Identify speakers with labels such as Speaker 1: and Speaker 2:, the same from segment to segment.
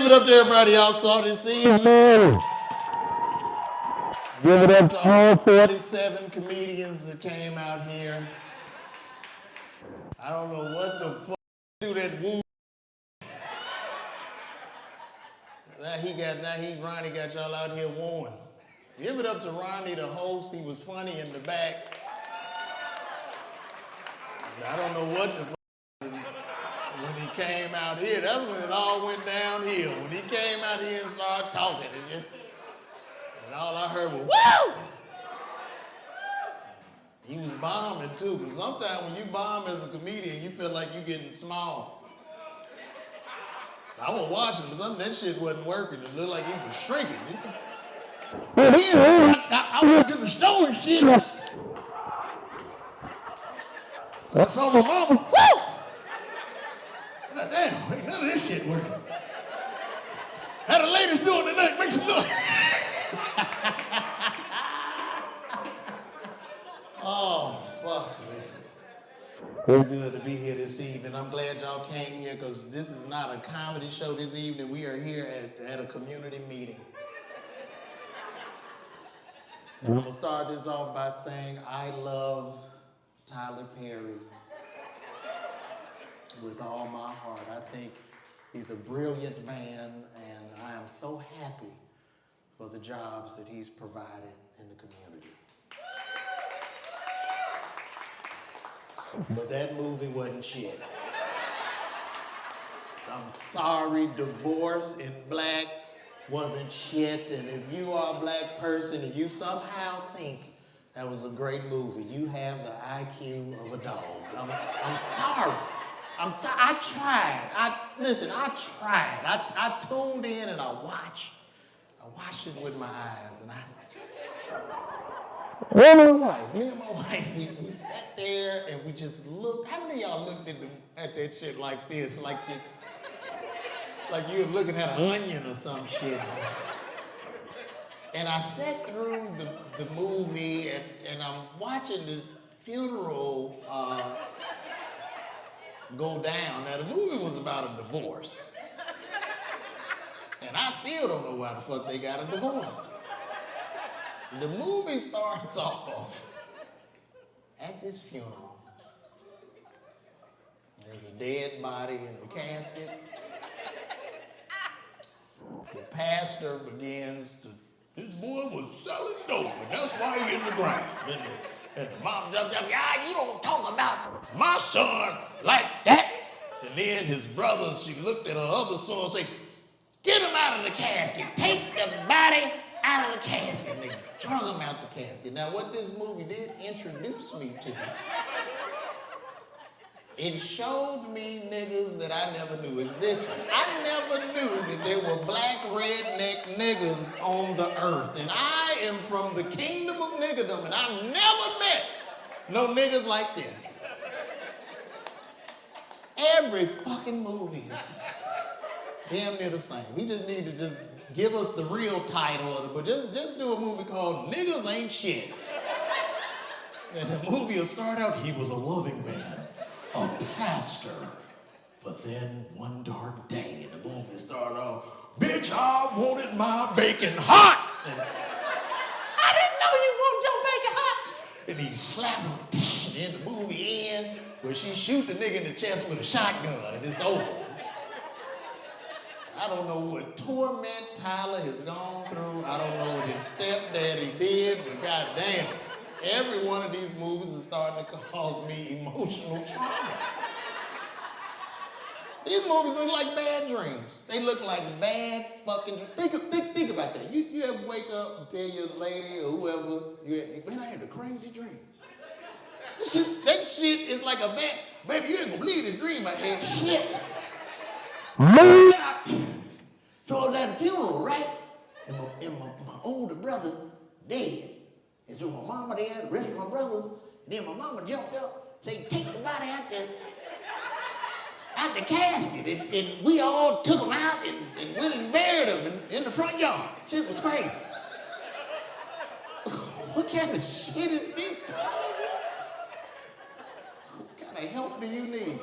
Speaker 1: Give it up to everybody y'all saw this evening. Give it up to all 47 comedians that came out here. I don't know what the fuck do that woo. Ronnie got y'all out here wooing. Give it up to Ronnie, the host. He was funny in the back. I don't know what the fuck. When he came out here, that's when it all went downhill. When he came out here and started talking, and all I heard was, woo! He was bombing too, because sometimes when you bomb as a comedian, you feel like you're getting small. I was watching, but some of that shit wasn't working. It looked like he was shrinking. I went to the store and shit. I saw my mama, woo! God damn, ain't none of this shit working. How the ladies doing tonight? Make some noise. Oh, fuck, man. It's good to be here this evening. I'm glad y'all came here because this is not a comedy show this evening. We are here at a community meeting. And I'm going to start this off by saying I love Tyler Perry with all my heart. I think he's a brilliant man, and I am so happy for the jobs that he's provided in the community. But that movie wasn't shit. I'm sorry, Divorce in Black wasn't shit, and if you are a black person and you somehow think that was a great movie, you have the IQ of a dog. I'm sorry. I tried. I tried. I tuned in and I watched it with my eyes, and me and my wife, we sat there and we just looked. How many of y'all looked at that shit like this, like you were looking at an onion or some shit? And I sat through the movie and I'm watching this funeral go down. Now, the movie was about a divorce. And I still don't know why the fuck they got a divorce. The movie starts off at this funeral. There's a dead body in the casket. The pastor begins to, this boy was selling dope, and that's why he in the ground. And the mom jumped up, you don't talk about my son like that. And then his brother, she looked at her other son and said, get him out of the casket. Take the body out of the casket. And they drug him out the casket. Now, what this movie did introduce me to, it showed me niggas that I never knew existed. I never knew that there were black redneck niggas on the earth. And I am from the kingdom of niggerdom, and I've never met no niggas like this. Every fucking movie is damn near the same. We just need to just give us the real title of it, but just do a movie called Niggas Ain't Shit. And the movie will start out, he was a loving man, a pastor. But then one dark day, and the movie started off, bitch, I wanted my bacon hot. And I didn't know you wanted your bacon hot. And he slapped her, and then the movie ends where she shoot the nigga in the chest with a shotgun, and it's over. I don't know what torment Tyler has gone through. I don't know what his stepdaddy did, but goddamn, every one of these movies is starting to cause me emotional trauma. These movies look like bad dreams. They look like bad fucking dreams. Think about that. You ever wake up and tell your lady or whoever, man, I had a crazy dream. That shit is like a bad, baby, you ain't gonna believe the dream I had. Shit. So I was at a funeral, right? And my older brother dead. And so my mama there, the rest of my brothers, and then my mama jumped up. They take the body out the casket, and we all took them out and went and buried them in the front yard. Shit was crazy. What kind of shit is this? What kind of help do you need?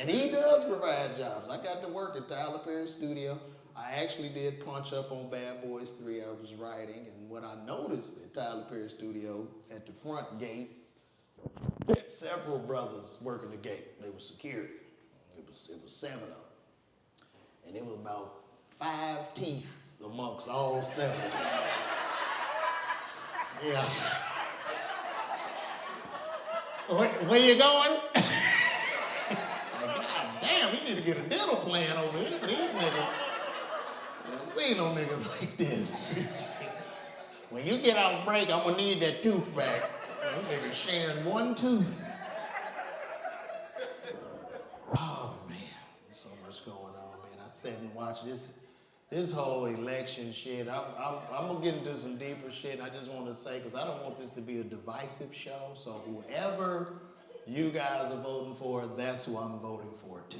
Speaker 1: And he does provide jobs. I got to work at Tyler Perry's studio. I actually did punch up on Bad Boys 3. I was writing, and what I noticed at Tyler Perry's studio, at the front gate, had several brothers working the gate. They were security. It was 7 of them. And it was about 5 teeth amongst all 7 of them. Yeah. Where you going? God damn, we need to get a dental plan over here for these niggas. I've seen no niggas like this. When you get off break, I'm gonna need that tooth back. Them niggas sharing 1 tooth. Oh man, there's so much going on, man. I sat and watched this whole election shit. I'm gonna get into some deeper shit. And I just want to say, because I don't want this to be a divisive show. So whoever you guys are voting for, that's who I'm voting for too.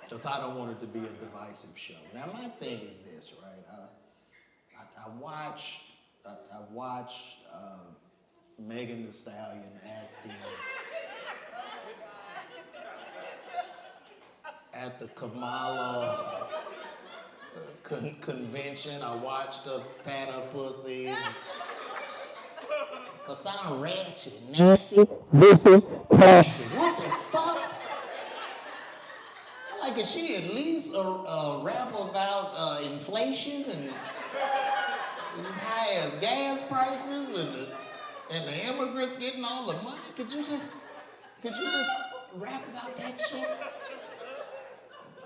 Speaker 1: Because I don't want it to be a divisive show. Now my thing is this, right? I watched Megan Thee Stallion at the Kamala convention. I watched her pat her pussy. Cause I'm ratchet, nasty, biffy, classy. What the fuck? Like, if she at least rap about inflation and these high-ass gas prices and the immigrants getting all the money, could you just rap about that shit?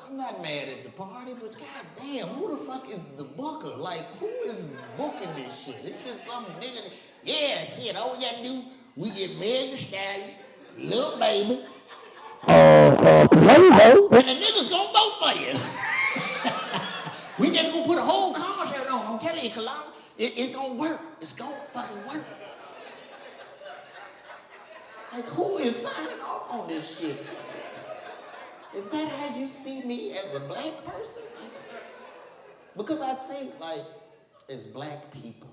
Speaker 1: I'm not mad at the party, but goddamn, who the fuck is the booker? Like, who is booking this shit? It's just some nigga that, yeah, shit, all we gotta do, we get Megan Thee Stallion, Lil Baby, and the niggas gonna vote for you. We just gonna put a whole concert on. I'm telling you, Kalama, it's gonna work. It's gonna fucking work. Like, who is signing off on this shit? Is that how you see me as a black person? Because I think, like, as black people,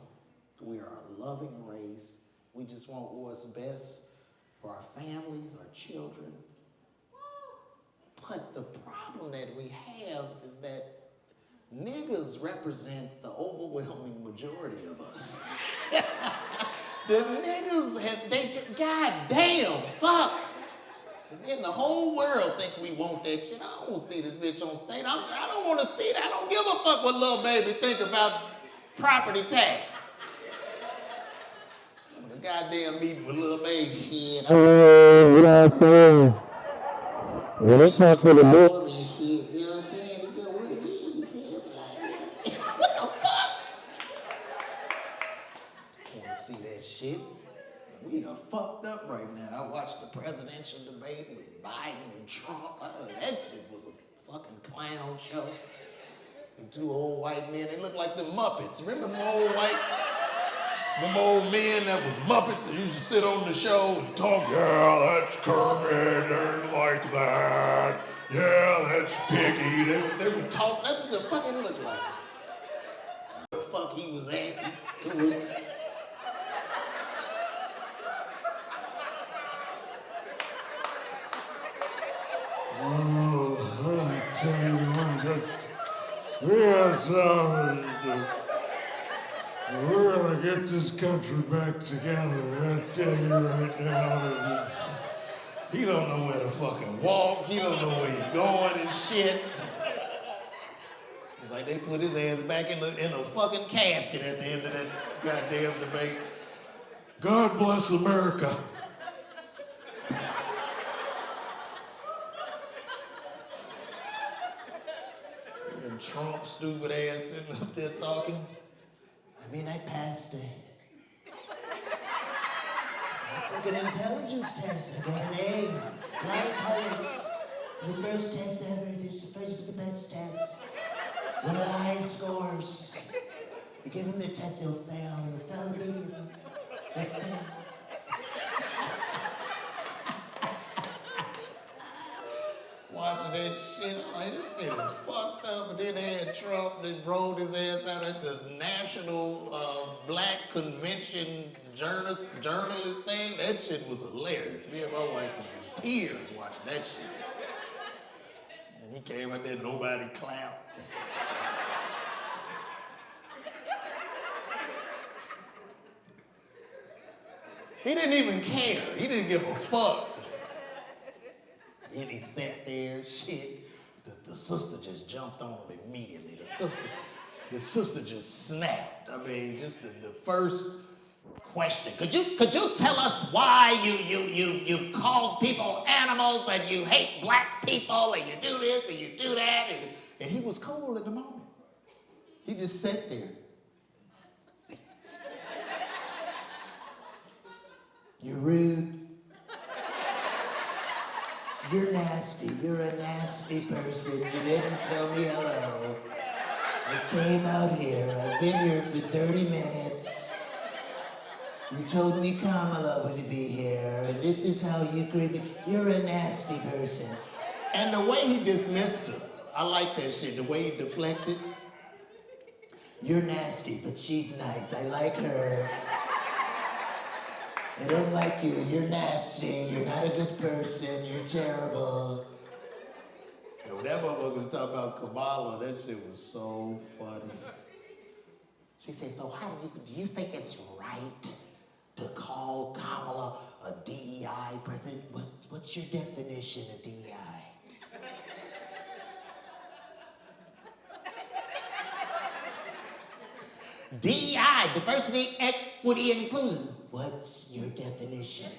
Speaker 1: we are a loving race. We just want what's best for our families, our children. But the problem that we have is that niggas represent the overwhelming majority of us. The niggas goddamn, fuck. And the whole world think we want that shit. I don't see this bitch on stage. I don't want to see that. I don't give a fuck what Lil Baby think about property tax. The goddamn meeting with Lil Baby shit. You know what I'm saying? When they talk to the book and shit, you know what I'm saying? They go, what it is, you feel me? Like, what the fuck? I want to see that shit. We are fucked up right now. I watched the presidential debate with Biden and Trump. That shit was a fucking clown show. And 2 old white men, they look like the Muppets. Remember them old men that was Muppets that used to sit on the show and talk, yeah, that's Kermit, and like that. Yeah, that's Piggy. They would talk, that's what the fuck it looked like. The fuck he was at. Oh, I tell you what, we're gonna get this country back together. I tell you right now. He don't know where to fucking walk. He don't know where he's going and shit. It's like they put his ass back in a fucking casket at the end of that goddamn debate. God bless America. And Trump, stupid ass, sitting up there talking. I mean, I passed it. I took an intelligence test. I got an A. Flying colors. The first test ever. It's the first was the best test. One of the highest scores. You give them the test, they'll fail. They'll fail immediately. They'll fail. Watching that shit, I'm like, this shit is fucked up. And then they had Trump that rolled his ass out at the National Black Convention journalist thing. That shit was hilarious. Me and my wife was in tears watching that shit. And he came out there, nobody clapped. He didn't even care. He didn't give a fuck. Then he sat there, shit. The sister just jumped on him immediately. The sister just snapped. I mean, just the first question. Could you tell us why you've called people animals and you hate black people and you do this and you do that? And he was cool at the moment. He just sat there. You're rude. You're nasty. You're a nasty person. You didn't tell me hello. I came out here. I've been here for 30 minutes. You told me Kamala would be here, and this is how you greet me. You're a nasty person. And the way he dismissed her, I like that shit. The way he deflected. You're nasty, but she's nice. I like her. I don't like you. You're nasty. You're not a good person. You're terrible. Yo, that motherfucker was talking about Kamala. That shit was so funny. She said, so how do you think it's right to call Kamala a DEI president? What's your definition of DEI? DEI, diversity, equity, and inclusion. What's your definition?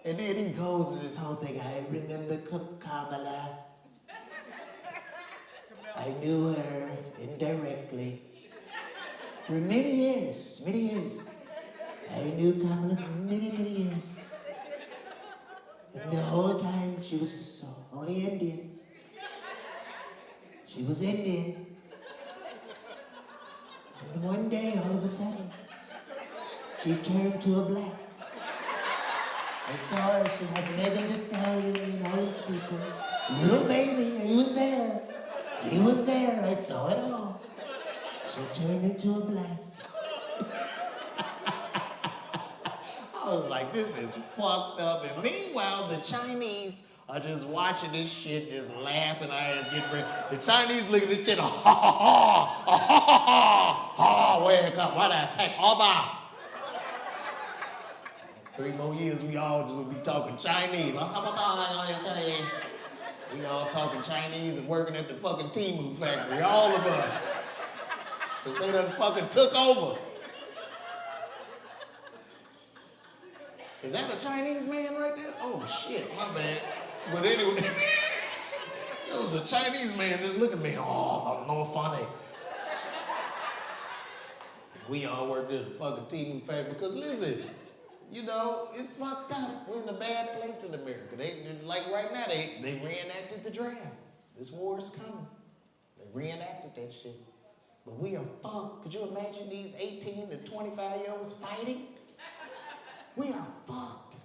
Speaker 1: And then he goes to this whole thing. I remember Kamala. I knew her indirectly for many years. I knew Kamala for many years. And the whole time she was only Indian. She was Indian. And one day, all of a sudden, she turned to a black. I saw her, she had Megan Thee Stallion and all these people. Little baby, he was there. I saw it all. She turned into a black. I was like, this is fucked up. And meanwhile, the Chinese are just watching this shit, just laughing our ass, getting ready. The Chinese look at this shit, ha ha ha, where it come? Why did I attack? Over. 3 more years, we all just will be talking Chinese. We all talking Chinese and working at the fucking Temu factory, all of us. Because they done fucking took over. Is that a Chinese man right there? Oh shit, my bad. But anyway, it was a Chinese man just looking at me. Oh, no funny. We all worked at the fucking Temu factory because listen, you know, it's fucked up. We're in a bad place in America. Like right now, they reenacted the draft. This war is coming. They reenacted that shit. But we are fucked. Could you imagine these 18 to 25-year-olds fighting? We are fucked.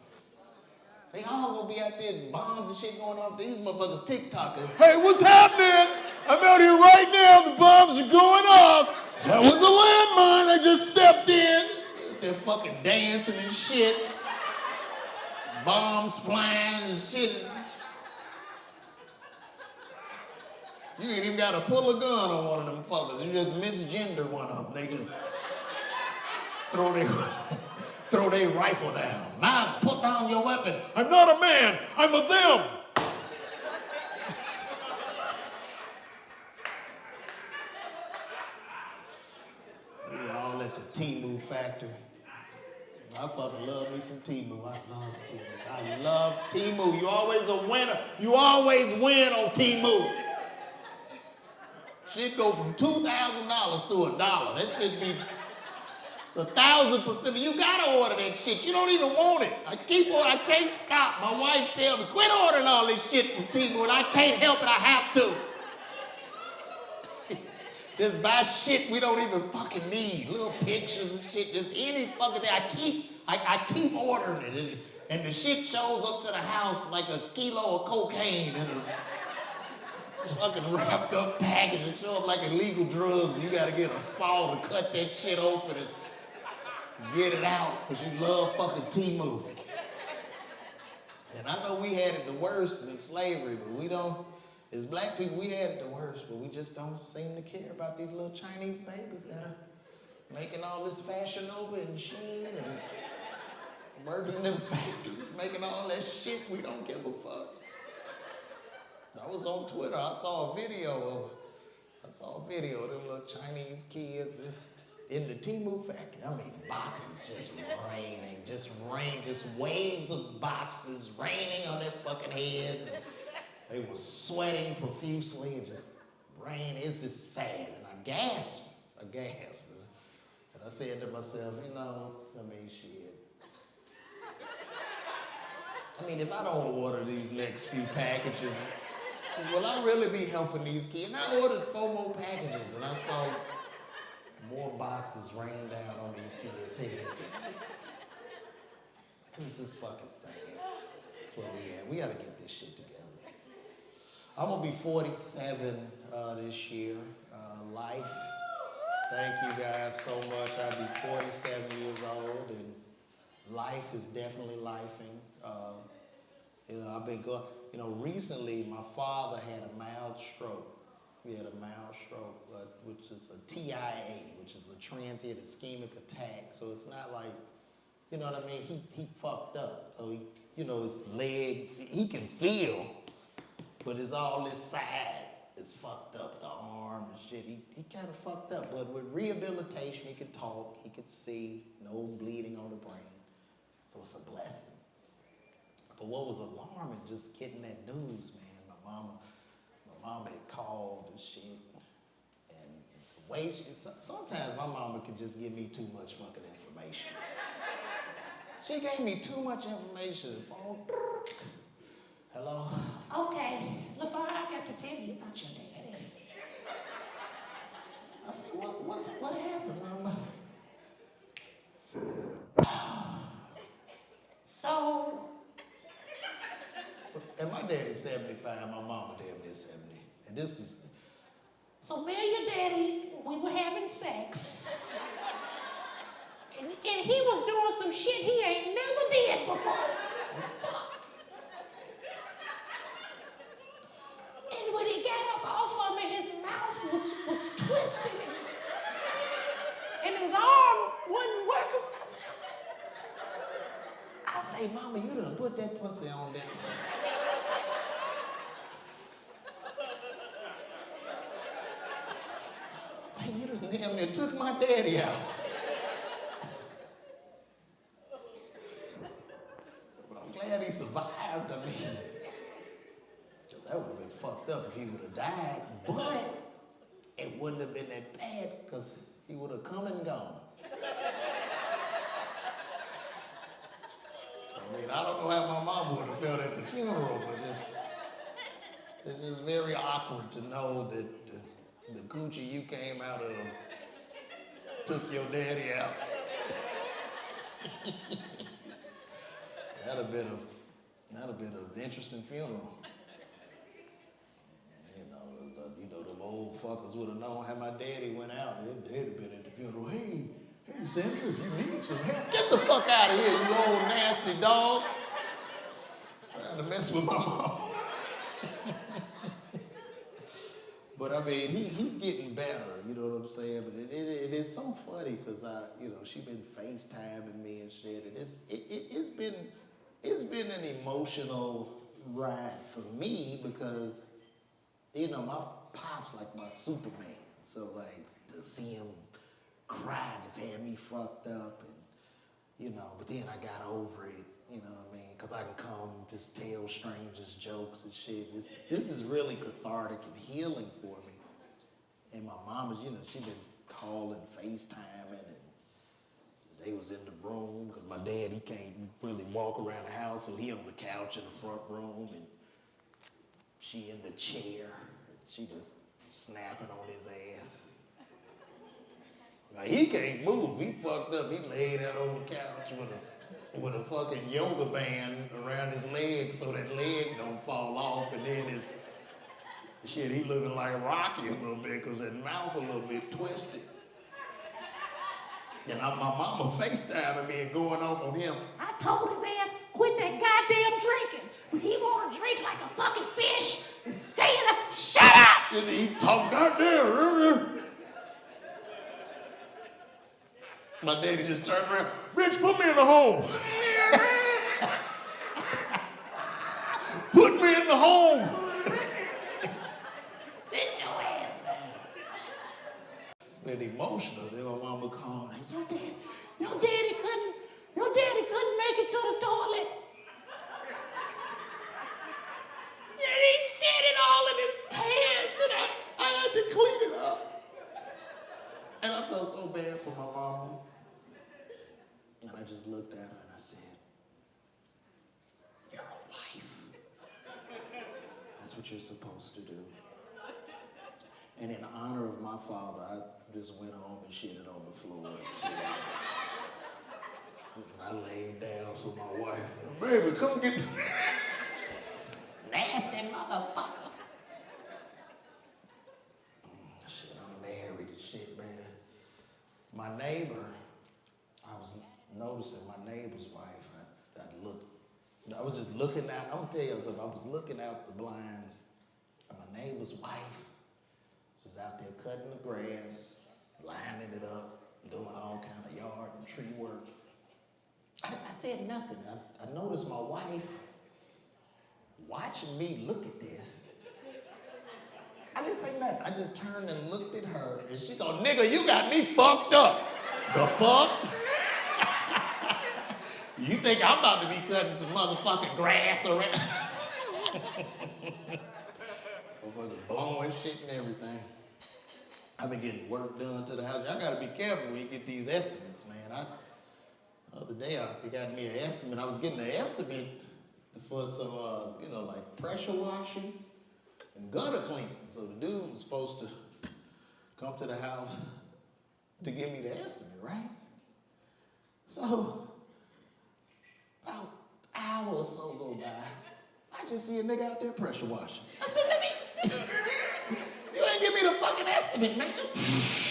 Speaker 1: They all gonna be out there, bombs and shit going off. These motherfuckers TikToking. Hey, what's happening? I'm out here right now. The bombs are going off. That was a landmine. I just stepped in. They're fucking dancing and shit. Bombs flying and shit. You ain't even gotta pull a gun on one of them fuckers. You just misgender one of them. They just throw their rifle down. Man, put down your weapon. I'm not a man, I'm a them. We all at the Temu factory. I fucking love me some Temu. I love Temu. You always a winner. You always win on Temu. Shit go from $2,000 to $1. That should be 1,000%. You gotta order that shit. You don't even want it. I can't stop. My wife tell me, quit ordering all this shit from Temu, and I can't help it. I have to. Just buy shit we don't even fucking need. Little pictures and shit. Just any fucking thing. I keep ordering it. And the shit shows up to the house like a kilo of cocaine. fucking wrapped up package and show up like illegal drugs. You gotta get a saw to cut that shit open and get it out because you love fucking Temu. And I know we had it the worst in slavery, but we don't, as black people, we had it the worst, but we just don't seem to care about these little Chinese babies that are making all this Fashion Nova and Shein and working in them factories, making all that shit. We don't give a fuck. I was on Twitter, I saw a video of them little Chinese kids just in the Temu factory. I mean, boxes just raining, just waves of boxes raining on their fucking heads. And they were sweating profusely and just rain. It's just sad. And I gasped. And I said to myself, shit. I mean, if I don't order these next few packages, will I really be helping these kids? And I ordered 4 more packages and I saw more boxes rain down on these kids' heads. It was just fucking sad. That's what we had. We gotta get this shit together. I'm gonna be 47 this year. Life. Thank you guys so much. I'll be 47 years old, and life is definitely lifing. I've been going. Recently my father had a mild stroke. He had a mild stroke, which is a TIA, which is a transient ischemic attack. So it's not like, you know what I mean? He fucked up. So his leg, he can feel, but it's all this side is fucked up, the arm and shit. He kind of fucked up, but with rehabilitation, he could talk, he could see, no bleeding on the brain. So it's a blessing. But what was alarming, just getting that news, man, my mama had called and shit. And the way sometimes my mama could just give me too much fucking information. She gave me too much information. Phone. Hello? Okay, LeVar, I got to tell you about your daddy. I said, what happened, Mama? So, and my daddy's 75, my mama damn near 70. And this was, so me and your daddy, we were having sex. And he was doing some shit he ain't never did before. And when he got up off of me, his mouth was twisted. And his arm wasn't working. I say, Mama, you done put that pussy on there. I say, you done damn near took my daddy out. But I'm glad he survived, I mean. Because that would have been fucked up if he would have died. But it wouldn't have been that bad because he would have come and gone. I mean, I don't know how my mom would have felt at the funeral, but it's just very awkward to know that the coochie you came out of took your daddy out. That'd have been an interesting funeral. Them old fuckers would have known how my daddy went out. They'd have been at the funeral. Hey, Sandra, if you need some help, get the fuck out of here, you old nasty dog. Trying to mess with my mom. But I mean, he's getting better, you know what I'm saying? But it is so funny because she been FaceTiming me and shit, and it's been an emotional ride for me because my pop's like my Superman, so like to see him cry just had me fucked up, and but then I got over it, you know what I mean? Because I can come just tell strangers jokes and shit. This is really cathartic and healing for me. And my mama's, she been calling, FaceTiming, and they was in the room because my dad, he can't really walk around the house, so he on the couch in the front room, and she in the chair. She just snapping on his ass. Now he can't move. He fucked up. He laid out on the couch with a fucking yoga band around his leg so that leg don't fall off. And then Shit, he looking like Rocky a little bit because his mouth a little bit twisted. And my mama FaceTiming me and going off on him. I told his ass, quit that goddamn drinking. When he want to drink like a fucking fish, stay in the, shut up! And he talk goddamn. My daddy just turned around, bitch, put me in the home. Put me in the home. Sit your ass down. It's been emotional. Then my mama called, your daddy couldn't make it to the toilet. And he did it all in his pants, and I had to clean it up. And I felt so bad for my mama. And I just looked at her and I said, you're a wife. That's what you're supposed to do. And in honor of my father, I just went home and shitted on the floor. And I laid down so my wife, baby, come get the nasty motherfucker. Shit, I'm married and shit, man. My neighbor, I was noticing my neighbor's wife. I was just looking out. I'm gonna tell you something. I was looking out the blinds, and my neighbor's wife was out there cutting the grass, lining it up, doing all kind of yard and tree work. I said nothing. I noticed my wife watching me look at this. I didn't say nothing. I just turned and looked at her, and she go, nigga, you got me fucked up. The fuck? You think I'm about to be cutting some motherfucking grass around? Motherfuckers blowing shit and everything. I've been getting work done to the house. Y'all gotta be careful when you get these estimates, man. The other day, I got me an estimate. I was getting an estimate for some, like pressure washing and gutter cleaning. So the dude was supposed to come to the house to give me the estimate, right? So, about an hour or so go by, I just see a nigga out there pressure washing. I said, you ain't give me the fucking estimate, man.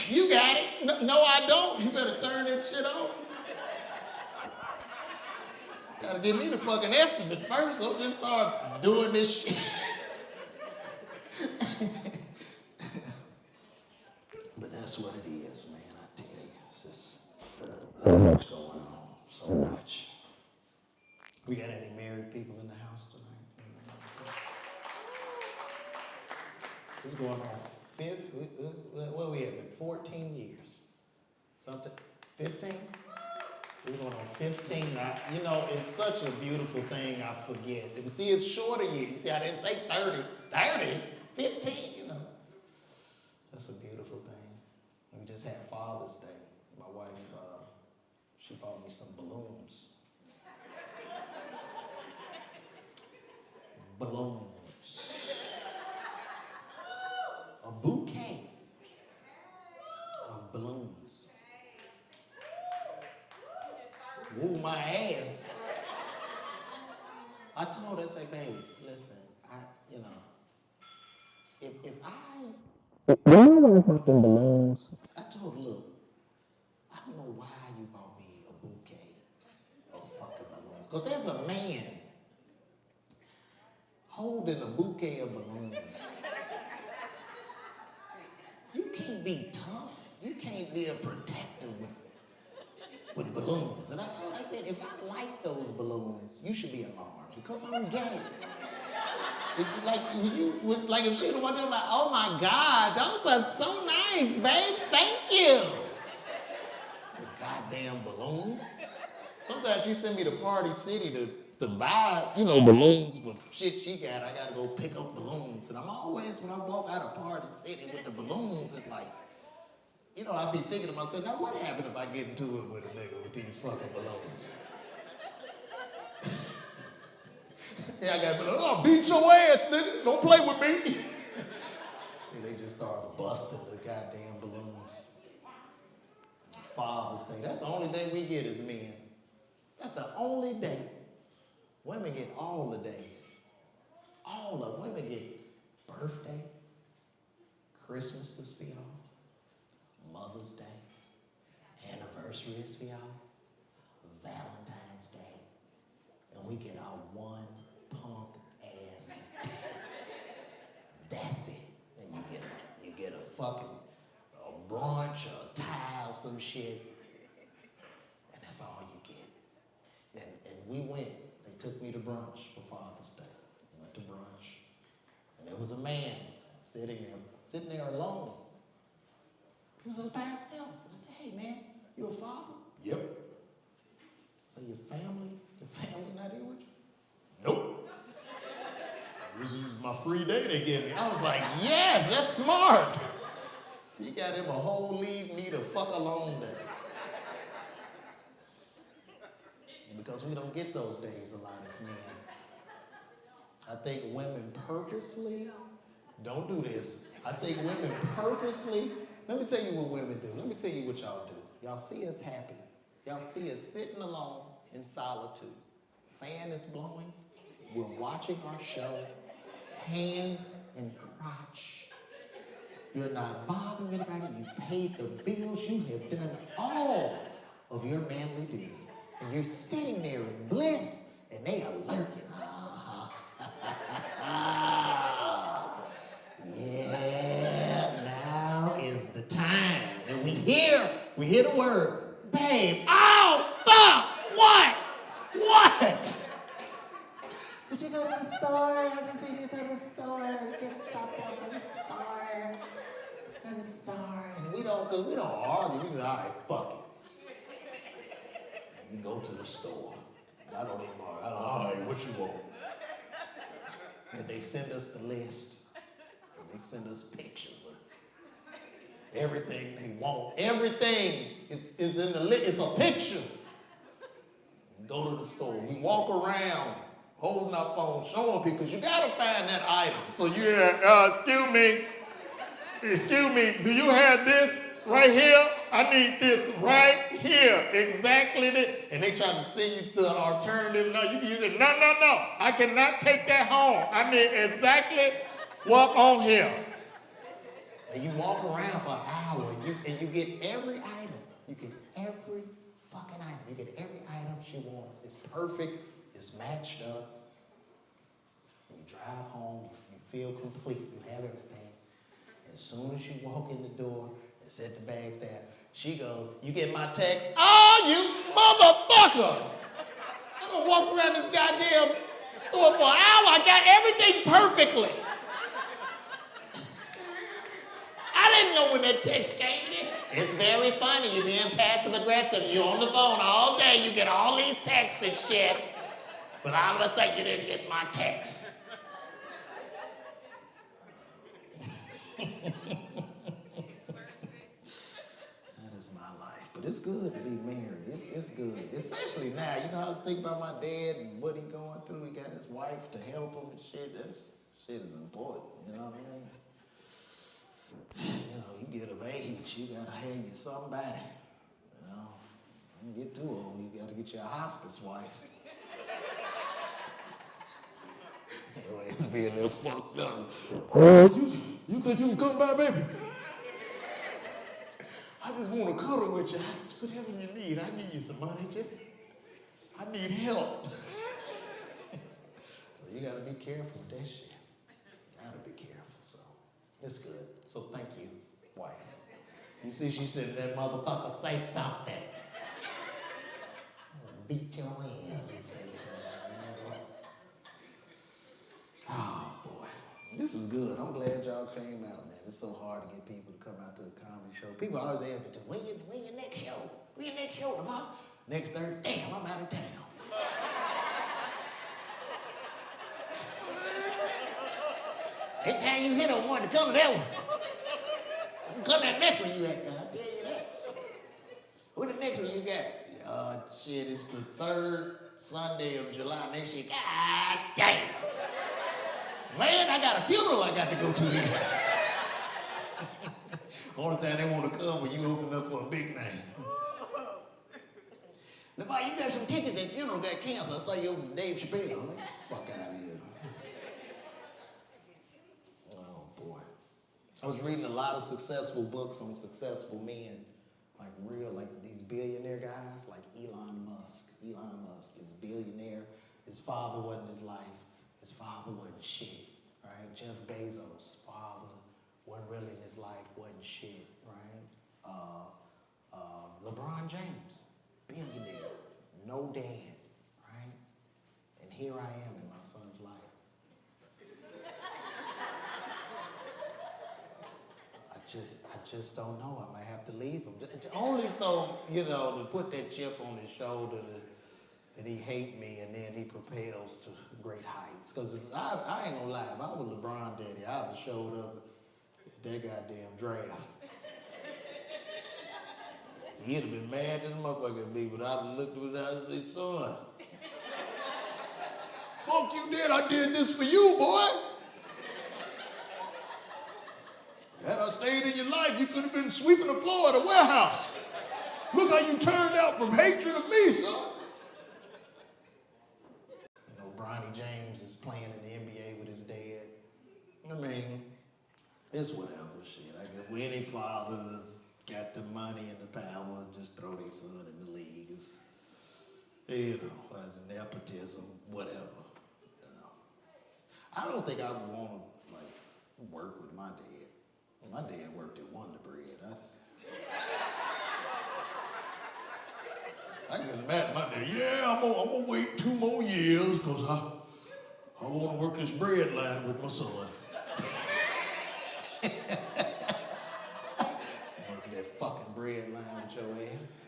Speaker 1: You got it. No, I don't. You better turn that shit off. Gotta give me the fucking estimate first, so just start doing this shit. But that's what it is, man, I tell you. It's just so much going on, so much. We got any married people in the house tonight? It's going on what are we at? 14 years. Something, 15? It's going on 15 now. You know, it's such a beautiful thing, I forget. You see, it's shorter years. You see, I didn't say 30. 30? 15, you know. That's a beautiful thing. We just had Father's Day. My wife, she bought me some balloons. Balloons. A bouquet of balloons. Woo my ass. I told her, I said, baby, listen, if my wife bought them balloons, I told her, look, I don't know why you bought me a bouquet of fucking balloons. Because there's a man holding a bouquet of balloons. You can't be tough. You can't be a protector with balloons. And I told her, I said, if I like those balloons, you should be alarmed because I'm gay. Like if she the one that was like, oh my God, those are so nice, babe. Thank you. Goddamn balloons. Sometimes she send me to Party City to buy, balloons for shit she got. I gotta go pick up balloons. And I'm always, when I walk out of Party City with the balloons, it's like, I be thinking to myself, now what happened if I get into it with a nigga with these fucking balloons? Yeah, I got balloons. Oh, beat your ass, nigga. Don't play with me. And they just start busting the goddamn balloons. Father's Day. That's the only day we get as men. That's the only day. Women get all the days. All of them. Women get birthday, Christmas is for y'all. Mother's Day. Anniversary is for y'all. Valentine's Day. And we get our one punk ass. That's it. And you get a fucking brunch, a tie, or some shit. And that's all you get. And we went. They took me to brunch for Father's Day. We went to brunch. And there was a man sitting there alone. He was by himself. I said, hey man, you a father? Yep. So your family not here with you? Nope. This is my free day they give me. I was like, yes, that's smart. You got him a whole leave me the fuck alone day. Because we don't get those days a lot as men. I think women purposely, don't do this. I think women purposely, let me tell you what women do. Let me tell you what y'all do. Y'all see us happy. Y'all see us sitting alone in solitude. Fan is blowing. We're watching our show. Hands and crotch. You're not bothering anybody. You paid the bills. You have done all of your manly duty. And you're sitting there in bliss, and they are lurking. Yeah, now is the time. And we hear the word, babe. Oh, fuck! What? Did you go to the store? Everything you go to the store. Get stopped up from the store. Go to the store. And we don't argue. We just, all right, fuck it. We go to the store. I don't even argue. All right, what you want? And they send us the list. And they send us pictures of everything they want. Everything is in the list. It's a picture. We go to the store. We walk around holding our phone, showing people, because you got to find that item. So excuse me, do you have this right here? I need this right here, exactly this. And they try to send you to an alternative. No, you can use it. No. I cannot take that home. I need exactly what on here. And you walk around for an hour, and you get every item. You get every fucking item. You get every item she wants. It's perfect. It's matched up. You drive home. You feel complete. You have everything. As soon as you walk in the door and set the bags down, she goes, you get my text? Oh, you motherfucker! I'm gonna walk around this goddamn store for an hour. I got everything perfectly. I didn't know when that text came in. It's very funny. You're being passive aggressive. You're on the phone all day. You get all these texts and shit. But I'm gonna think you didn't get my text. That is my life. But it's good to be married. It's good. Especially now. You know, I was thinking about my dad and what he going through. He got his wife to help him and shit. That shit is important. You know what I mean? You know, you get of age, you gotta have you somebody. You know, when you get too old, you gotta get you a hospice wife. It's being a little fucked up. You think you can come by, baby? I just want to cuddle with you. Whatever you need, I give you some money. I need help. So you gotta be careful with that shit. You gotta be careful. So it's good. So thank you, wife. You see, she said that motherfucker say something. Beat your ass. Oh, boy. This is good. I'm glad y'all came out, man. It's so hard to get people to come out to a comedy show. People always ask me, when your next show? When your next show, tomorrow? Next Thursday? Damn, I'm out of town. Every time you hit on one, to come to that one. Come that next one you at, I'll tell you that. What the next one you got? Shit, it's the 3rd Sunday of July next year. God damn. Man, I got a funeral I got to go to here. Only time they want to come when you open up for a big name. Now, you got some tickets, that funeral got canceled. I saw you open Dave Chappelle. I'm like, fuck out of here. Oh, boy. I was reading a lot of successful books on successful men, like these billionaire guys, like Elon Musk. Elon Musk is a billionaire. His father wasn't his life. His father wasn't shit, right? Jeff Bezos' father wasn't really in his life, wasn't shit, right? LeBron James, billionaire, no dad, right? And here I am in my son's life. I just don't know. I might have to leave him. Only so, to put that chip on his shoulder that he hate me and then he propels to great heights. Because I ain't gonna lie, if I was LeBron daddy, I'd have showed up at that goddamn draft. He'd have been mad at the motherfucker at me, but I'd have looked at it and said, son, fuck you, Dad, I did this for you, boy. Had I stayed in your life, you could have been sweeping the floor at a warehouse. Look how you turned out from hatred of me, son. Bronny James is playing in the NBA with his dad. I mean, it's whatever shit. I guess any father that's got the money and the power, just throw their son in the league. It's, nepotism, whatever. I don't think I would want to, work with my dad. My dad worked at Wonder Bread. I get mad at my dad. Yeah, I'm gonna wait 2 more years because I want to work this bread line with my son. Working that fucking bread line with your ass.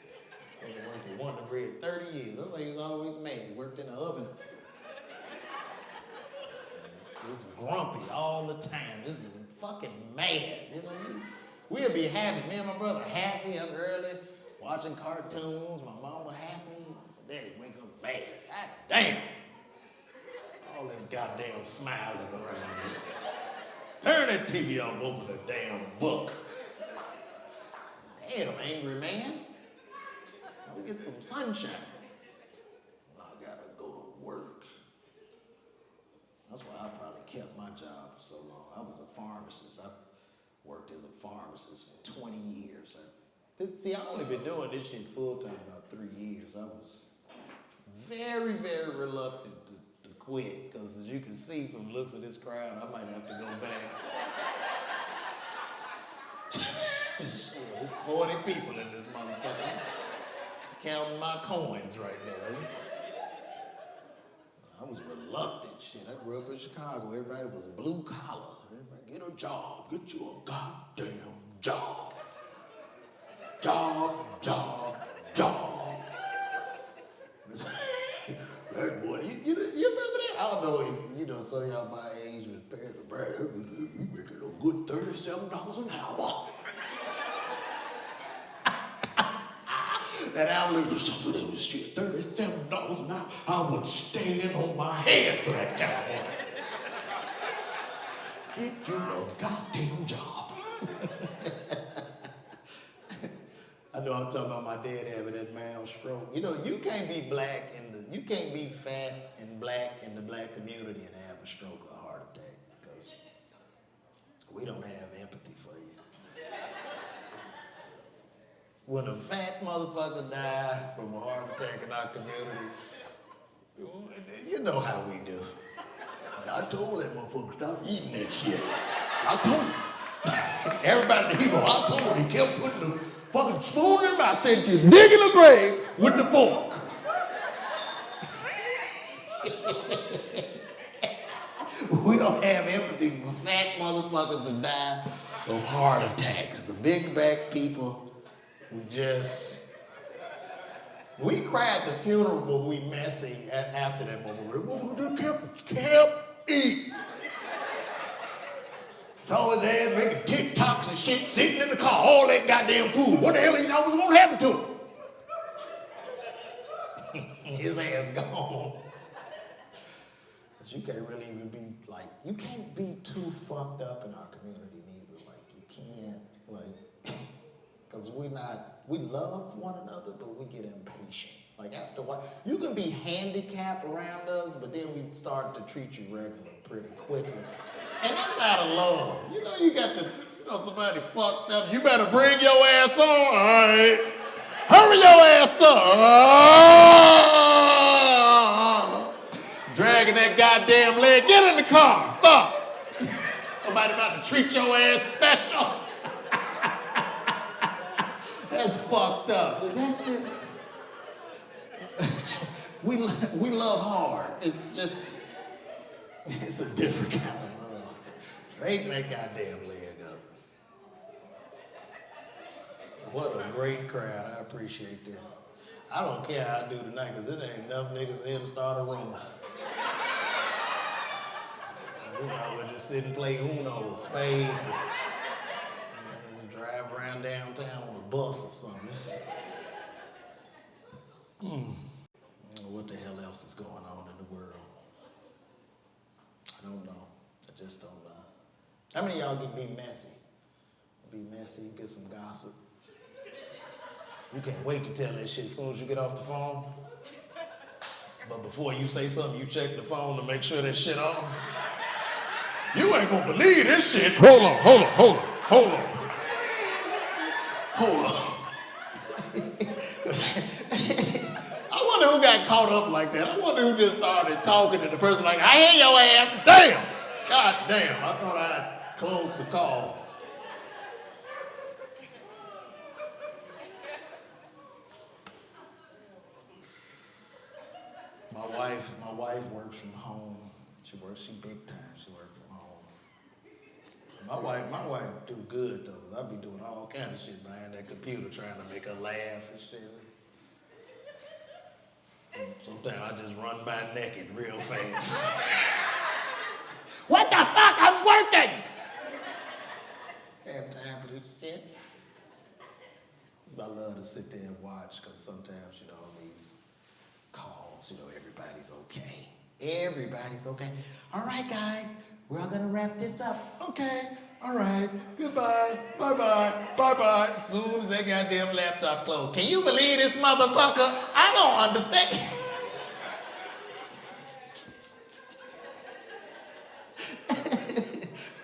Speaker 1: I worked at Wonder Bread 30 years. That's why he was always mad. He worked in the oven. Just grumpy all the time. Just fucking mad. We'll be happy. Me and my brother happy up early, watching cartoons. My mama happy. Daddy wake up mad. God damn. All this goddamn smiling around here. Turn that TV off, open the damn book. Damn, angry man. Go get some sunshine. I gotta go to work. That's why I probably kept my job for so long. I was a pharmacist. I worked as a pharmacist for 20 years. See, I've only been doing this shit full time about 3 years. I was very, very reluctant to quit because, as you can see from the looks of this crowd, I might have to go back. Shit, there's 40 people in this motherfucker. I'm counting my coins right now. I was reluctant, shit. I grew up in Chicago. Everybody was blue collar. Everybody, get a job. Get you a goddamn job. Job, job, job. That boy, you remember that? I don't know if, some of y'all my age was parents, Brad, you making a good $37 an hour. That album was something that was shit, $37 an hour. I would stand on my head for that goddamn. Get you a goddamn job. I know I'm talking about my dad having that mild stroke. You can't be black you can't be fat and black in the black community and have a stroke or a heart attack because we don't have empathy for you. When a fat motherfucker dies from a heart attack in our community, you know how we do. I told that motherfucker stop eating that shit. I told him. Everybody, I told him, he kept putting the fucking spoon in his mouth, thinking he's digging a grave with the fork. We don't have empathy for fat motherfuckers that die of heart attacks. The big back people, we cried at the funeral, but we messy after that motherfucker. The motherfucker kept eating. Saw his dad making TikToks and shit, sitting in the car, all that goddamn food. What the hell he know was gonna happen to him? His ass gone. But you can't really even be you can't be too fucked up in our community neither. You can't, because we love one another, but we get impatient. After a while, you can be handicapped around us, but then we start to treat you regular pretty quickly. And that's out of love. You got to know somebody fucked up. You better bring your ass on. All right. Hurry your ass up. Dragging that goddamn leg. Get in the car. Fuck. Nobody about to treat your ass special. That's fucked up. But that's just... we love hard. It's just... It's a different kind of love. Straighten that goddamn leg up. What a great crowd. I appreciate that. I don't care how I do tonight, because there ain't enough niggas in here to start a rumor. We might well just sit and play Uno, spades, and drive around downtown on a bus or something. I don't know what the hell else is going on in the world. I don't know. I just don't know. How many of y'all can be messy? Be messy, get some gossip. You can't wait to tell that shit as soon as you get off the phone. But before you say something, you check the phone to make sure that shit on. You ain't gonna believe this shit. Hold on. I wonder who got caught up like that. I wonder who just started talking to the person like, I hear your ass. Damn. God damn. I thought I'd closed the call. My wife works from home. She big time. She works from home. My wife do good though, because I be doing all kind of shit behind that computer trying to make her laugh and shit. And sometimes I just run by naked real fast. What the fuck? I'm working! Have time for this shit. I love to sit there and watch, because sometimes, you know, these calls, you know, everybody's okay. Everybody's okay. All right, guys, we're all gonna wrap this up. Okay, all right, goodbye, bye-bye, bye-bye. As soon as that goddamn laptop closed. Can you believe this motherfucker? I don't understand.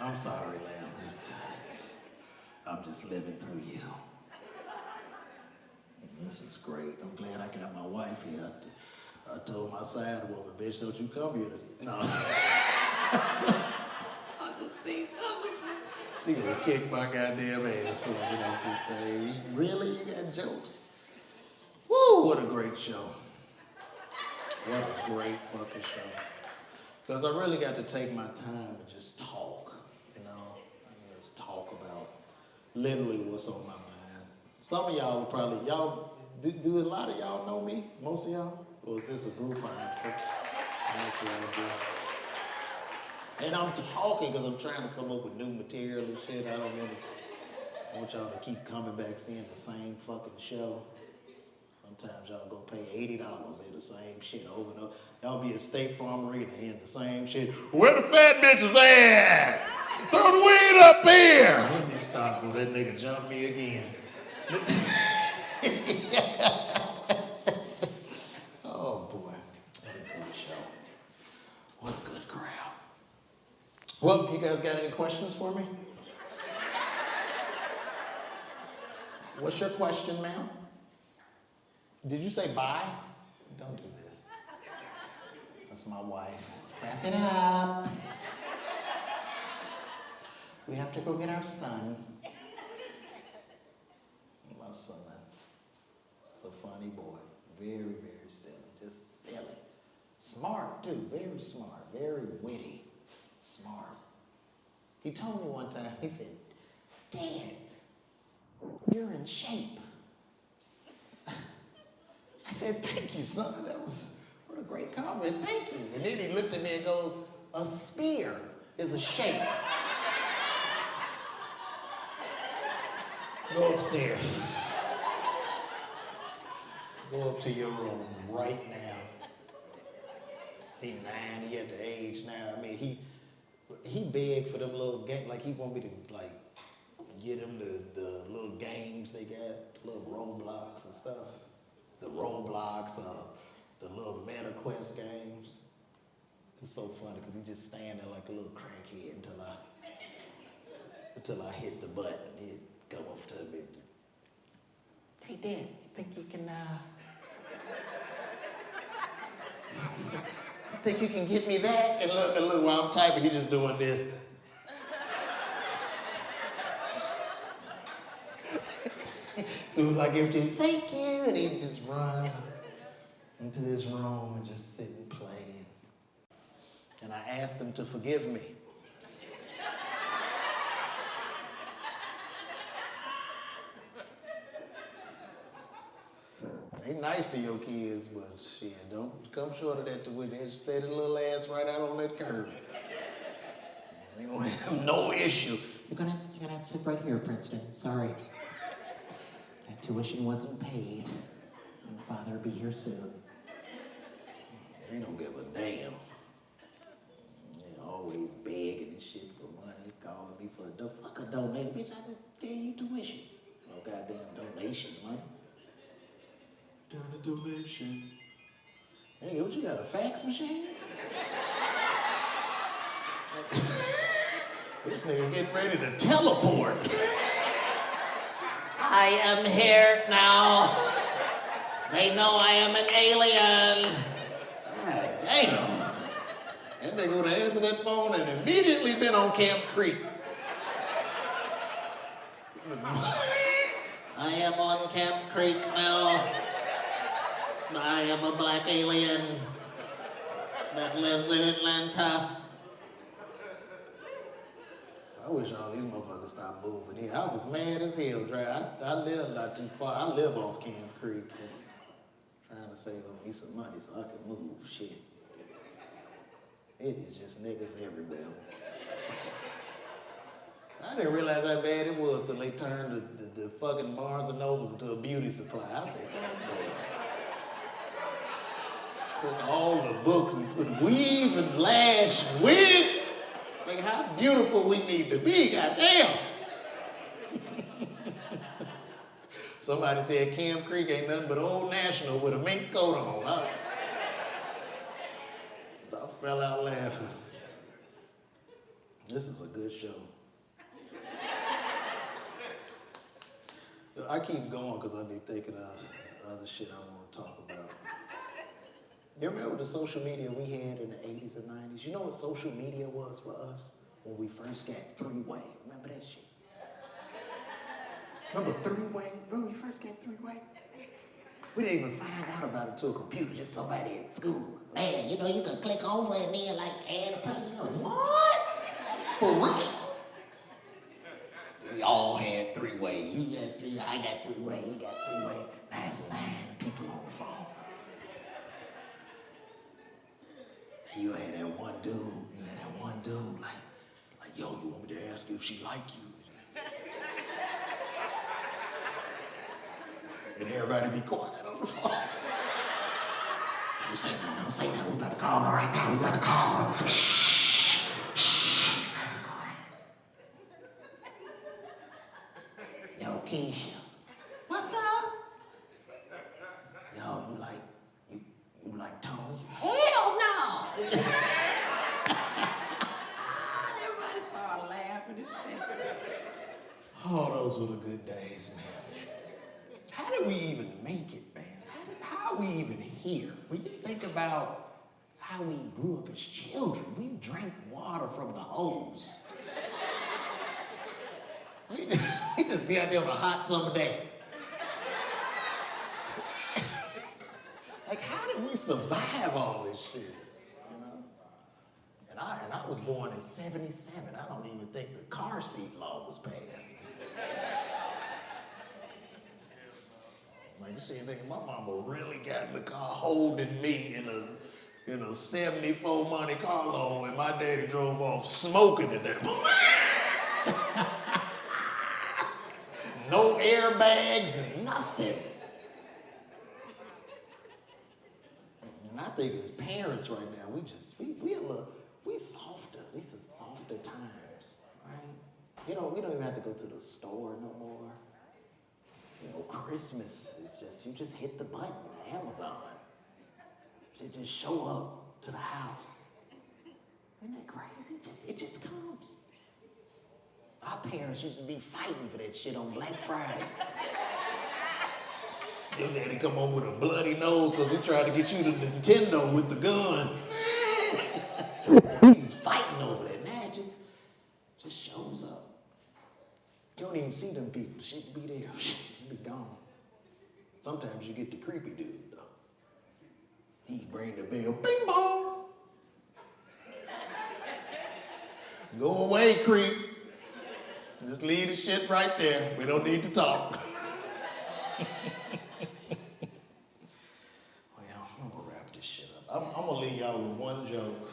Speaker 1: I'm sorry, Lamb. I'm just living through you. This is great. I'm glad I got my wife here. I told my side woman, bitch, don't you come here to... No. She gonna kick my goddamn ass when I get off this thing. Really? You got jokes? Woo, what a great show. What a great fucking show. Because I really got to take my time to just talk, you know? Just talk about literally what's on my mind. Some of y'all probably, do a lot of y'all know me? Most of y'all? Or is this a group of people? And I'm talking because I'm trying to come up with new material and shit. I don't want y'all to keep coming back seeing the same fucking show. Sometimes y'all go pay $80 hear the same shit over and over. Y'all be at State Farm Arena hearing the same shit. Where the fat bitches at? Throw the weed up here. Let me stop before that nigga jump me again. Oh boy, what a good show. What a good crowd. Well, you guys got any questions for me? What's your question, ma'am? Did you say bye? Don't do this. That's my wife. Let's wrap it up. We have to go get our son. My son is a funny boy. Very, very silly. Just silly. Smart, too. Very smart. Very witty. Smart. He told me one time, he said, Dad, you're in shape. I said, thank you, son. What a great compliment. Thank you. And then he looked at me and goes, a spear is a shape. Go upstairs. Go up to your room right now. He's 9, he at the age now. I mean, he begged for them little games, like he want me to like get him the little games they got, little Roblox and stuff. The Roblox, the little MetaQuest games. It's so funny because he just stand there like a little crackhead until I hit the button. He'd come up to me. Hey, Dad, you think you can, get me that? And look, while I'm typing, he's just doing this. As soon as I give it to him, thank you, and he'd just run into his room and just sit and play. And I asked him to forgive me. They nice to your kids, but shit, don't come short of that to where they stay the little ass right out on that curb. They don't have no issue. You're gonna have to sit right here, Princeton. Sorry. That tuition wasn't paid. And Father will be here soon. They don't give a damn. They're always begging and shit for money, calling me for a donation. Bitch, I just gave you tuition. No goddamn donation money. Turn a donation. Nigga, what you got, a fax machine? This nigga getting ready to teleport. I am here now. They know I am an alien. God damn. That nigga would have answered that phone and immediately been on Camp Creek. I am on Camp Creek now. I am a black alien that lives in Atlanta. I wish all these motherfuckers stopped moving here. I was mad as hell, I live not too far. I live off Camp Creek. Trying to save up me some money so I can move. Shit. It is just niggas everywhere. I didn't realize how bad it was till they turned the fucking Barnes and Nobles into a beauty supply. I said, God damn. Took all the books and put weave and lash and wig. It's like how beautiful we need to be, goddamn. Somebody said Camp Creek ain't nothing but Old National with a mink coat on. I fell out laughing. This is a good show. I keep going because I be thinking of other shit I want to talk about. You remember the social media we had in the 80s and 90s? You know what social media was for us when we first got three-way? Remember that shit? Remember three-way? Remember we first got three-way? We didn't even find out about it to a computer, just somebody at school. Man, you know, you could click over and then like add a person. You know, what? For real? We all had three-way. You got three-way, I got three-way, you got three-way. Now it's 9 people on the phone. And you had that one dude, like, yo, you want me to ask you if she like you? And everybody be quiet on the phone. Don't say that, we gotta call her right now, we gotta call her. Shh, be quiet. Yo, Keisha, what's up? Yo, you like Tony? Hell no! Everybody started laughing and shit. Oh, those were the good days, man. How did we even make it, man? How are we even here? When you think about how we grew up as children, we drank water from the hose. We just be out there on a hot summer day. Like, how did we survive all this shit? You know? And I was born in 77. I don't even think the car seat law was passed. Like, shit, nigga, my mama really got in the car holding me in a 74 Monte Carlo, and my daddy drove off smoking at that point. No airbags, nothing. And I think as parents right now, we softer. These are softer times, right? You know, we don't even have to go to the store no more. You know, Christmas is just, you just hit the button, Amazon. It just show up to the house. Isn't that crazy? It just comes. Our parents used to be fighting for that shit on Black Friday. Your daddy come home with a bloody nose because he tried to get you the Nintendo with the gun. He's fighting over that. Now it just shows up. You don't even see them people. The shit be there. It be gone. Sometimes you get the creepy dude, though. He bring the bell. Bing bong. Go away, creep. Just leave the shit right there. We don't need to talk. Well, I'm gonna wrap this shit up. I'm gonna leave y'all with one joke,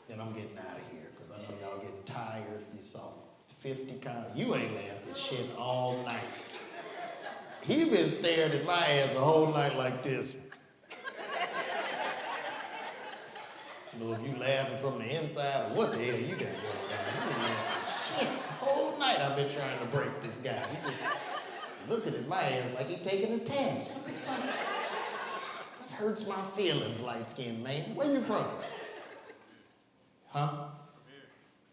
Speaker 1: and I'm getting out of here because I know y'all getting tired. You saw 50 comments. You ain't laughed at shit all night. He been staring at my ass the whole night like this. You know, if you laughing from the inside or what the hell you got going on. You ain't laughing at shit. The whole night I've been trying to break this guy. He just looking at my ass like he taking a test. What the fuck? It hurts my feelings, light-skinned man. Where you from? Huh?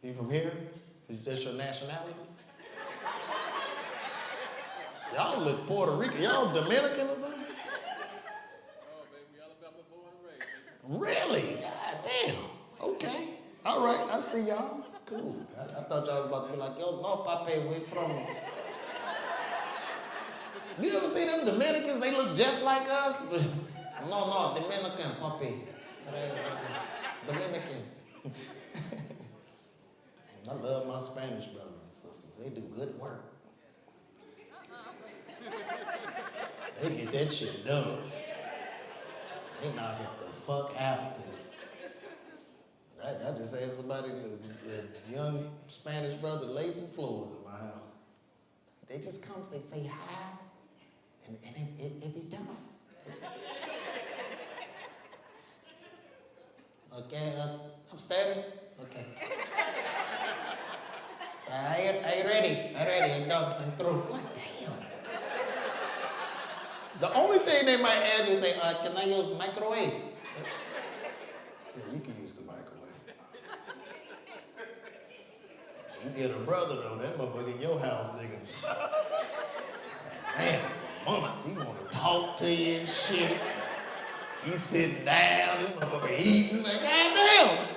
Speaker 1: You from here? Is that your nationality? Y'all look Puerto Rican. Y'all Dominican or something?
Speaker 2: Oh, baby, Alabama born and raised, baby.
Speaker 1: Really? God damn. Okay. All right. I see y'all. Cool. I thought y'all was about to be like, yo, no, papi, we from. You ever see them Dominicans? They look just like us. No, Dominican, papi. Dominican. I love my Spanish brothers and sisters. They do good work. They get that shit done. They knock it the fuck out. I just had somebody, a young Spanish brother, lay some floors in my house. They just come, they say hi, and it be done. Okay, upstairs? Okay. Are you ready? I'm ready. I'm done. I'm through. What the hell? The only thing they might ask is say, can I use microwave? Yeah, you can use the microwave. You get a brother though, that motherfucker in your house, nigga. Man, for months, he wanna talk to you and shit. He sitting down, this motherfucker eating, like, goddamn.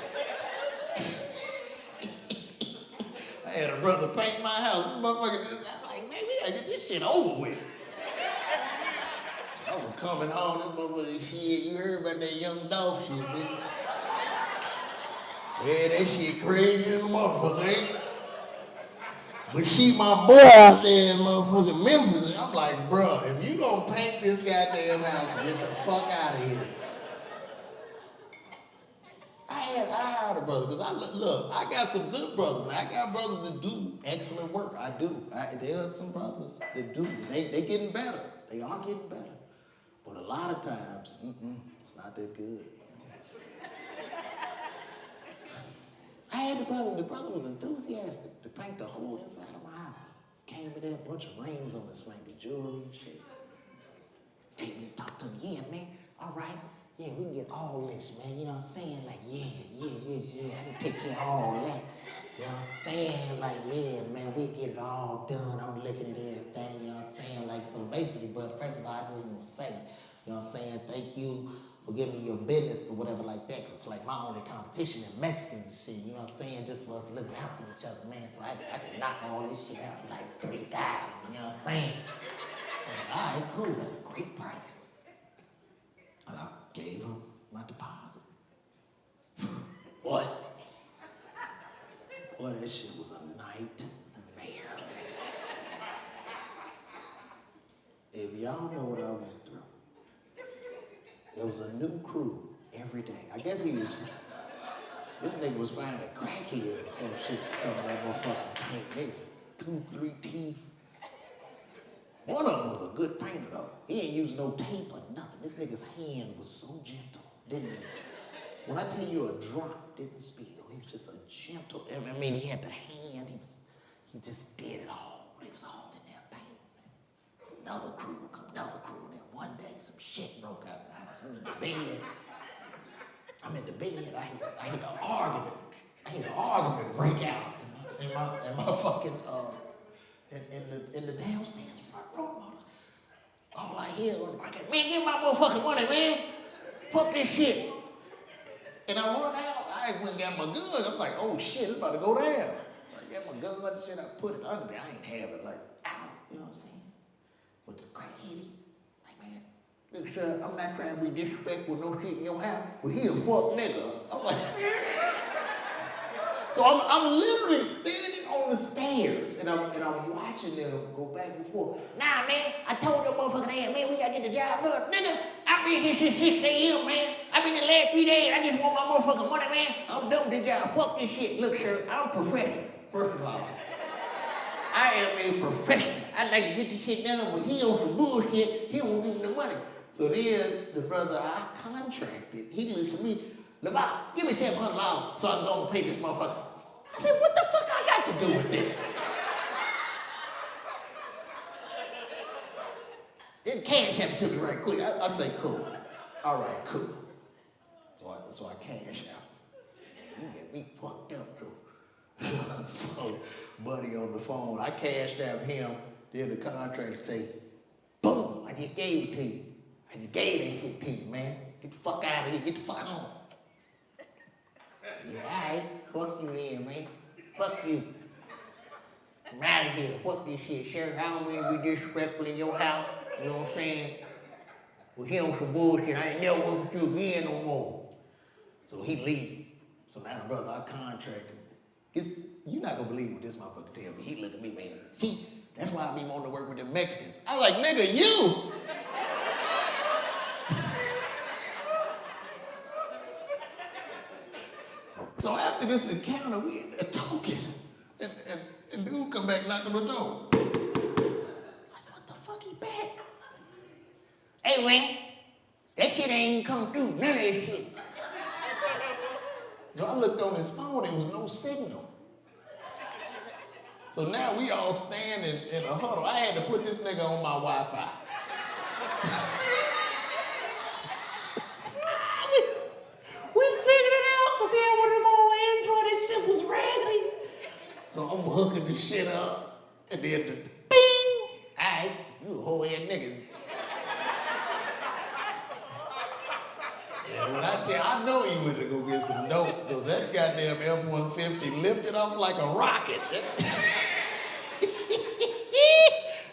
Speaker 1: I had a brother paint my house. This motherfucker just, I'm like, man, we gotta get this shit over with. I was coming home, this motherfucker, shit, you heard about that young dog shit, nigga? Yeah, that shit crazy as a motherfucker, ain't it? But she my boy out there in motherfucking Memphis. And I'm like, bro, if you gonna paint this goddamn house, get the fuck out of here. I hired a brother, because I got some good brothers. Now, I got brothers that do excellent work. I do. There are some brothers that do. They getting better. They are getting better. But a lot of times, it's not that good. I had the brother was enthusiastic to paint the whole inside of my house. Came with a bunch of rings on his finger, jewelry and shit. Came in and talked to him, yeah, man, all right, yeah, we can get all this, man, you know what I'm saying? Like, yeah, I can take care of all that. You know what I'm saying? Like, yeah, man, we get it all done. I'm looking at everything, you know what I'm saying? Like, so basically, but first of all, I just want to say, you know what I'm saying? Thank you for giving me your business or whatever like that. Cause it's like my only competition in Mexicans and shit, you know what I'm saying? Just for us looking out for each other, man. So I can knock all this shit out for like 3,000, you know what I'm saying? Like, all right, cool, that's a great price. And I gave him my deposit. Boy, that shit was a nightmare. If y'all know what I went through, there was a new crew every day. I guess this nigga was finding crackheads or some shit coming out of motherfucking paint. They 2, 3 teeth. One of them was a good painter though. He ain't used no tape or nothing. This nigga's hand was so gentle. When I tell you a drop didn't spill, he was just a gentle, I mean, he had the hand, he just did it all. He was all in there painting. Another crew would come, another crew. And then one day, some shit broke out the house. I'm in the bed. I hear an argument. I hear an argument break out. in my fucking in the downstairs front room. All I hear was, man, give my motherfucking money, man. Fuck this shit. And I run out. I went and got my gun. I'm like, oh shit, it's about to go down. I got my gun and shit. I put it under me. I ain't have it like, ow. You know what I'm saying? But the crackhead, like, man, look, sir, I'm not trying to be disrespectful, no shit in your house, but he a fuck nigga. I'm like, so I'm literally standing on the stairs and I'm watching them go back and forth. Nah, man, I told them motherfucking ass, man, we gotta get the job done. Nigga, I've been here since 6 a.m., man. I've been the last 3 days. I just want my motherfucking money, man. I'm done with this job. Fuck this shit. Look, sir, I'm professional, first of all. I am a professional. I like to get this shit done, but he on some bullshit. He won't give me the money. So then the brother I contracted, he looks at me, LeVar, give me $700 so I can go and pay this motherfucker. I said, what the fuck I got to do with this? Then cash him to me right quick. I say, cool. All right, cool. So I cash out. You get me fucked up, too. So, buddy on the phone, I cashed out him. Then the contractor say, boom, I just gave it to you. I just gave that shit to you, man. Get the fuck out of here. Get the fuck home. Yeah, all right. Fuck you then, man. Fuck you. I'm out of here. Fuck this shit, Sheriff. I don't mean to be disrespectful in your house. You know what I'm saying? Well, he on some bullshit. I ain't never work with you again no more. So he leave. So now the brother I contracted, you're not gonna believe what this motherfucker tell me. He look at me, man. See, that's why I be wanting to work with the Mexicans. I was like, nigga, you! So after this encounter, we ended up talking. And dude come back knocking on the door. Like, what the fuck, he back? Hey, man, that shit ain't come through. None of that shit. So I looked on his phone, there was no signal. So now we all standing in a huddle. I had to put this nigga on my Wi-Fi. we figured it out because he had one of them old Android. That shit was raggedy. So I'm hooking this shit up. And then the bing! All right, you a whole ass nigga. Yeah, when I tell you, I know he went to go get some dope because that goddamn F-150 lifted off like a rocket.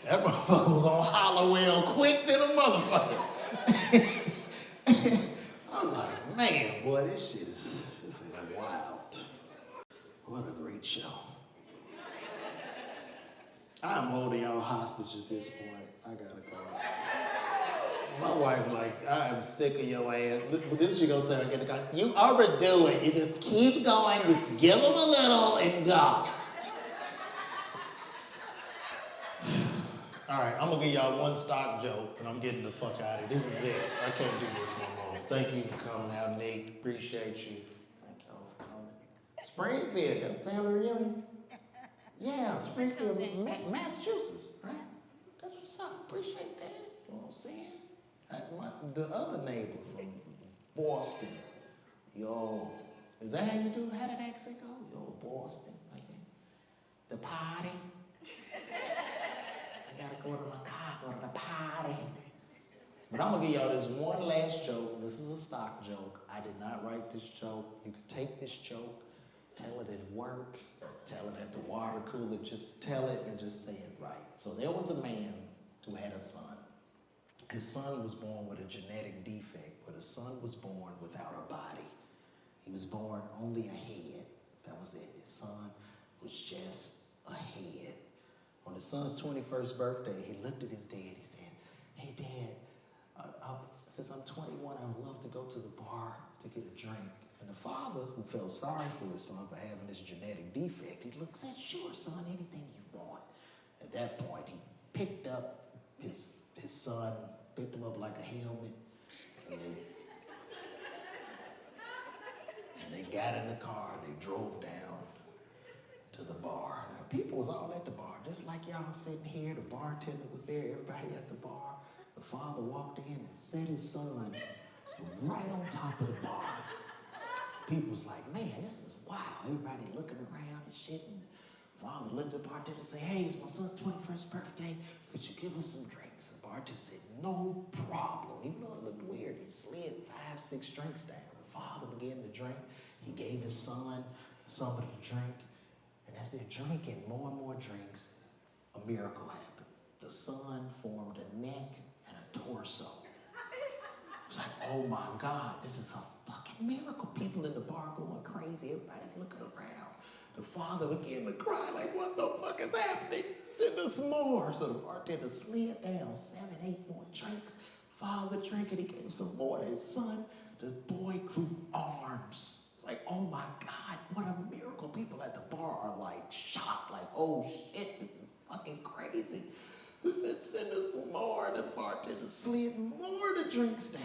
Speaker 1: That motherfucker was on Hollowell quick than a motherfucker. I'm like, man, boy, this is wild. What a great show. I'm holding y'all hostage at this point. I gotta go. My wife like, I am sick of your ass. This is what you gonna say, I get a gun. You overdo it. You just keep going, just give them a little and go. All right, I'm gonna give y'all one stock joke and I'm getting the fuck out of here. This is it. I can't do this no more. Thank you for coming out, Nate. Appreciate you. Thank y'all for coming. Springfield, your family reunion? Yeah, Springfield, Massachusetts, right? That's what's up. Appreciate that. You know what I'm saying? The other neighbor from Boston, yo, is that how you do? How did that accent go? Yo, Boston, like that. The party. I gotta go to my car, go to the party. But I'm gonna give y'all this one last joke. This is a stock joke. I did not write this joke. You can take this joke, tell it at work, tell it at the water cooler, just tell it and just say it right. So there was a man who had a son. His son was born with a genetic defect, but his son was born without a body. He was born only a head. That was it. His son was just a head. On his son's 21st birthday, he looked at his dad. He said, hey, Dad, since I'm 21, I would love to go to the bar to get a drink. And the father, who felt sorry for his son for having this genetic defect, he looked and said, sure, son, anything you want. At that point, he picked up his son, picked him up like a helmet, and they got in the car, they drove down to the bar. Now, people was all at the bar, just like y'all sitting here, the bartender was there, everybody at the bar. The father walked in and set his son right on top of the bar. People was like, man, this is wild. Everybody looking around and shit, and father looked at the bartender and said, hey, it's my son's 21st birthday. Could you give us some drinks? The bartender said, no problem. Even though it looked weird, he slid 5, 6 drinks down. The father began to drink. He gave his son some of the drink. And as they're drinking more and more drinks, a miracle happened. The son formed a neck and a torso. It's like, oh my God, this is a fucking miracle. People in the bar going crazy. Everybody's looking around. The father began to cry like, what the fuck is happening? Send us more. So the bartender slid down 7, 8 more drinks. Father drank it. He gave some more to his son. The boy grew arms. It's like, oh my God, what a miracle. People at the bar are like shocked, like, oh shit, this is fucking crazy. He said, send us some more. The bartender slid more of the drinks down.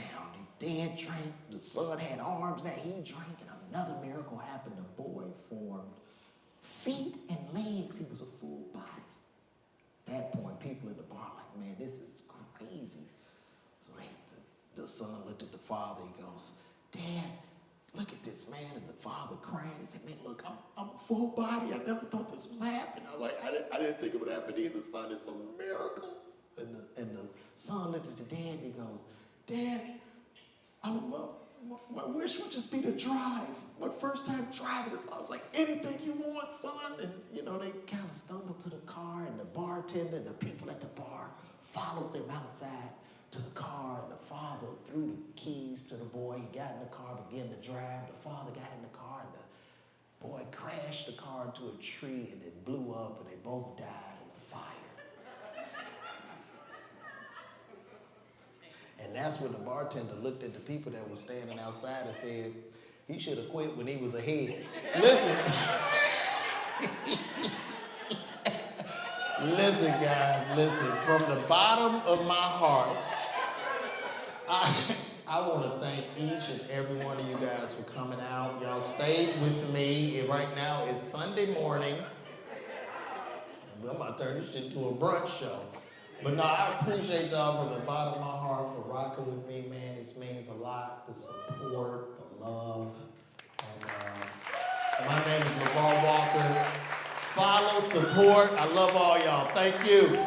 Speaker 1: He dad drank. The son had arms. Now he drank, and another miracle happened. The boy formed feet and legs. He was a full body. At that point, people in the bar like, man, this is crazy. So the son looked at the father. He goes, Dad, look at this man. And the father crying. He said, man, look, I'm a full body. I never thought this was happening. I was like, I didn't think it would happen either, son. It's a miracle. And the son looked at the dad and he goes, Dad, I would love, my wish would just be to drive. My first time driving, I was like, anything you want, son. And, you know, they kind of stumbled to the car, and the bartender and the people at the bar followed them outside to the car, and the father threw the keys to the boy. He got in the car, began to drive. The father got in the car, and the boy crashed the car into a tree, and it blew up, and they both died in the fire. And that's when the bartender looked at the people that were standing outside and said, he should have quit when he was ahead. Listen. Listen, guys, listen. From the bottom of my heart, I want to thank each and every one of you guys for coming out. Y'all stayed with me. And right now it's Sunday morning. I'm about to turn this shit into a brunch show. But no, I appreciate y'all from the bottom of my heart for rocking with me, man. This means a lot, the support, the love. And my name is LeVar Walker. Follow, support. I love all y'all. Thank you.